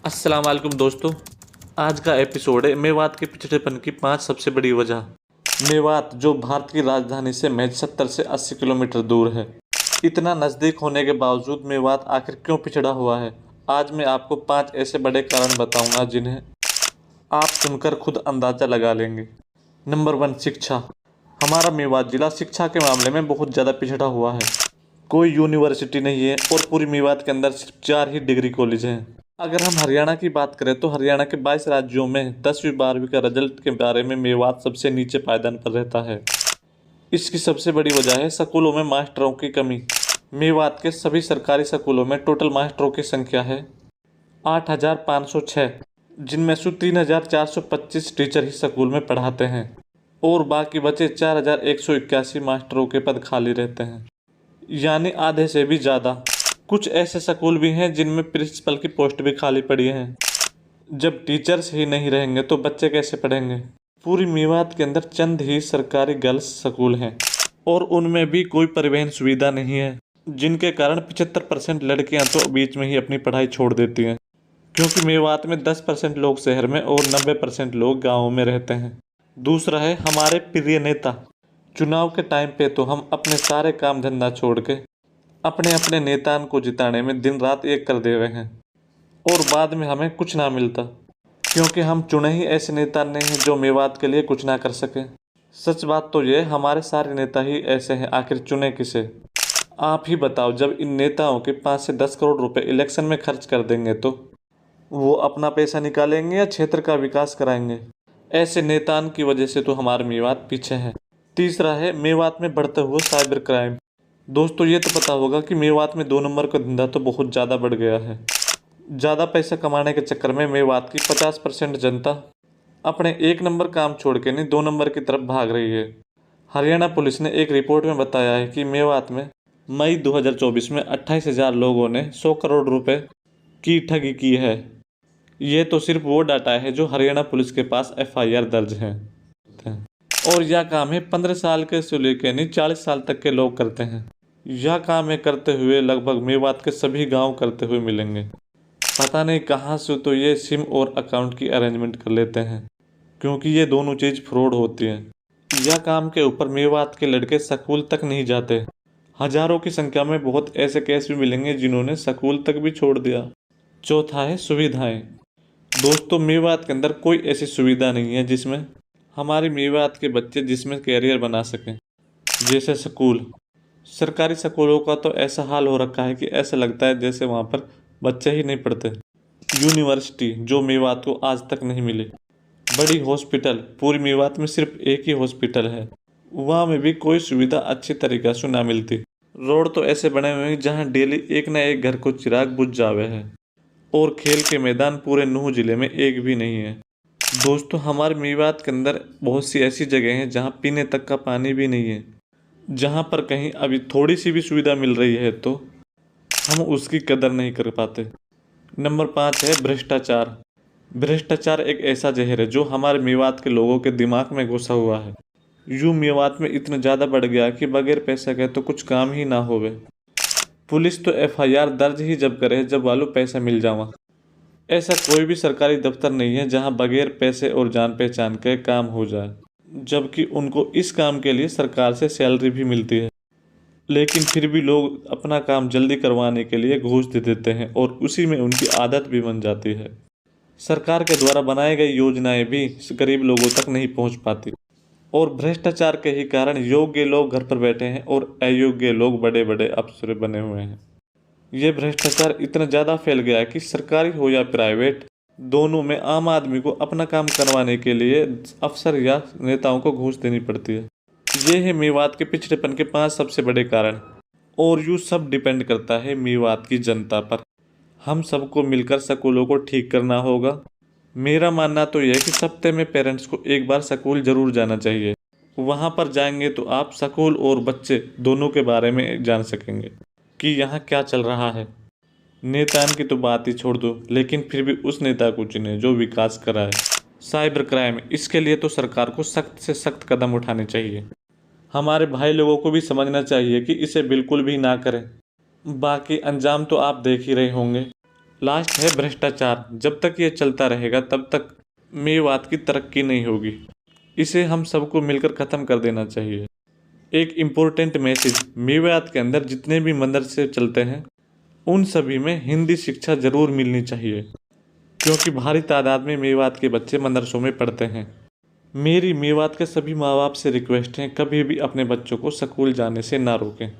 अस्सलाम वालेकुम दोस्तों। आज का एपिसोड है मेवात के पिछड़ेपन की 5 सबसे बड़ी वजह। मेवात जो भारत की राजधानी से महज 70 से 80 किलोमीटर दूर है, इतना नज़दीक होने के बावजूद मेवात आखिर क्यों पिछड़ा हुआ है। आज मैं आपको 5 ऐसे बड़े कारण बताऊंगा जिन्हें आप सुनकर खुद अंदाज़ा लगा लेंगे। नंबर 1, शिक्षा। हमारा मेवात जिला शिक्षा के मामले में बहुत ज़्यादा पिछड़ा हुआ है। कोई यूनिवर्सिटी नहीं है और पूरी मेवात के अंदर सिर्फ 4 ही डिग्री कॉलेज हैं। अगर हम हरियाणा की बात करें तो हरियाणा के 22 राज्यों में 10वीं 12वीं का रिजल्ट के बारे में मेवात सबसे नीचे पायदान पर रहता है। इसकी सबसे बड़ी वजह है स्कूलों में मास्टरों की कमी। मेवात के सभी सरकारी स्कूलों में टोटल मास्टरों की संख्या है 8,506, जिनमें से 3,425 टीचर ही स्कूल में पढ़ाते हैं और बाकी बचे 4,181 मास्टरों के पद खाली रहते हैं, यानी आधे से भी ज़्यादा। कुछ ऐसे स्कूल भी हैं जिनमें प्रिंसिपल की पोस्ट भी खाली पड़ी है। जब टीचर्स ही नहीं रहेंगे तो बच्चे कैसे पढ़ेंगे। पूरी मेवात के अंदर चंद ही सरकारी गर्ल्स स्कूल हैं और उनमें भी कोई परिवहन सुविधा नहीं है, जिनके कारण 75% लड़कियां तो बीच में ही अपनी पढ़ाई छोड़ देती हैं, क्योंकि मेवात में 10% लोग शहर में और 90% लोग गाँव में रहते हैं। दूसरा है हमारे प्रिय नेता। चुनाव के टाइम पे तो हम अपने सारे काम धंधा छोड़ के अपने अपने नेता को जिताने में दिन रात एक कर दे रहे हैं और बाद में हमें कुछ ना मिलता, क्योंकि हम चुने ही ऐसे नेता नहीं हैं जो मेवात के लिए कुछ ना कर सके। सच बात तो ये हमारे सारे नेता ही ऐसे हैं, आखिर चुने किसे। आप ही बताओ, जब इन नेताओं के 5 से 10 करोड़ रुपए इलेक्शन में खर्च कर देंगे तो वो अपना पैसा निकालेंगे या क्षेत्र का विकास कराएंगे। ऐसे नेताओं की वजह से तो हमारा मेवात पीछे है। तीसरा है मेवात में बढ़ते हुए साइबर क्राइम। दोस्तों, ये तो पता होगा कि मेवात में 2 नंबर का धंधा तो बहुत ज़्यादा बढ़ गया है। ज़्यादा पैसा कमाने के चक्कर में मेवात की 50% जनता अपने 1 नंबर काम छोड़ के नहीं 2 नंबर की तरफ भाग रही है। हरियाणा पुलिस ने एक रिपोर्ट में बताया है कि मेवात में मई 2024 में 28,000 लोगों ने 100 करोड़ रुपए की ठगी की है। ये तो सिर्फ वो डाटा है जो हरियाणा पुलिस के पास FIR दर्ज हैं, और यह काम है 15 साल के से लेकर नहीं 40 साल तक के लोग करते हैं। यह काम है करते हुए लगभग मेवात के सभी गांव करते हुए मिलेंगे। पता नहीं कहां से तो ये सिम और अकाउंट की अरेंजमेंट कर लेते हैं, क्योंकि ये दोनों चीज़ फ्रॉड होती हैं। यह काम के ऊपर मेवात के लड़के स्कूल तक नहीं जाते। हजारों की संख्या में बहुत ऐसे केस भी मिलेंगे जिन्होंने स्कूल तक भी छोड़ दिया। चौथा है सुविधाएं। दोस्तों, मेवात के अंदर कोई ऐसी सुविधा नहीं है जिसमें हमारी मेवात के बच्चे जिसमें कैरियर बना सकें, जैसे स्कूल। सरकारी स्कूलों का तो ऐसा हाल हो रखा है कि ऐसा लगता है जैसे वहाँ पर बच्चे ही नहीं पढ़ते। यूनिवर्सिटी जो मेवात को आज तक नहीं मिली। बड़ी हॉस्पिटल, पूरी मेवात में सिर्फ एक ही हॉस्पिटल है, वहाँ में भी कोई सुविधा अच्छी तरीक़े से ना मिलती। रोड तो ऐसे बने हुए हैं जहाँ डेली एक न एक घर को चिराग बुझ जावे है, और खेल के मैदान पूरे नूह जिले में एक भी नहीं है। दोस्तों, हमारे मेवात के अंदर बहुत सी ऐसी जगह हैं जहाँ पीने तक का पानी भी नहीं है। जहाँ पर कहीं अभी थोड़ी सी भी सुविधा मिल रही है तो हम उसकी कदर नहीं कर पाते। नंबर 5 है भ्रष्टाचार। भ्रष्टाचार एक ऐसा जहर है जो हमारे मेवात के लोगों के दिमाग में घुसा हुआ है। यूँ मेवात में इतना ज़्यादा बढ़ गया कि बगैर पैसा के तो कुछ काम ही ना होवे। पुलिस तो FIR दर्ज ही जब करे जब वालों पैसा मिल जावा। ऐसा कोई भी सरकारी दफ्तर नहीं है जहां बगैर पैसे और जान पहचान के काम हो जाए, जबकि उनको इस काम के लिए सरकार से सैलरी भी मिलती है। लेकिन फिर भी लोग अपना काम जल्दी करवाने के लिए घूस दे देते हैं और उसी में उनकी आदत भी बन जाती है। सरकार के द्वारा बनाई गई योजनाएं भी गरीब लोगों तक नहीं पहुंच पाती, और भ्रष्टाचार के ही कारण योग्य लोग घर पर बैठे हैं और अयोग्य लोग बड़े बड़े अफसर बने हुए हैं। ये भ्रष्टाचार इतना ज़्यादा फैल गया है कि सरकारी हो या प्राइवेट, दोनों में आम आदमी को अपना काम करवाने के लिए अफसर या नेताओं को घूस देनी पड़ती है। ये है मेवात के पिछड़ेपन के 5 सबसे बड़े कारण, और यूँ सब डिपेंड करता है मेवात की जनता पर। हम सबको मिलकर स्कूलों को ठीक करना होगा। मेरा मानना तो यह है कि सप्ताह में पेरेंट्स को एक बार स्कूल ज़रूर जाना चाहिए। वहाँ पर जाएंगे तो आप स्कूल और बच्चे दोनों के बारे में जान सकेंगे कि यहाँ क्या चल रहा है। नेता की तो बात ही छोड़ दो, लेकिन फिर भी उस नेता को चुने जो विकास कराए। साइबर क्राइम, इसके लिए तो सरकार को सख्त से सख्त कदम उठाने चाहिए। हमारे भाई लोगों को भी समझना चाहिए कि इसे बिल्कुल भी ना करें। बाकी अंजाम तो आप देख ही रहे होंगे। लास्ट है भ्रष्टाचार। जब तक ये चलता रहेगा तब तक मेवात की तरक्की नहीं होगी। इसे हम सबको मिलकर ख़त्म कर देना चाहिए। एक इम्पोर्टेंट मैसेज, मेवात के अंदर जितने भी मदरसे चलते हैं उन सभी में हिंदी शिक्षा ज़रूर मिलनी चाहिए, क्योंकि भारी तादाद में मेवात के बच्चे मदरसों में पढ़ते हैं। मेरी मेवात के सभी माँ बाप से रिक्वेस्ट है, कभी भी अपने बच्चों को स्कूल जाने से ना रोकें।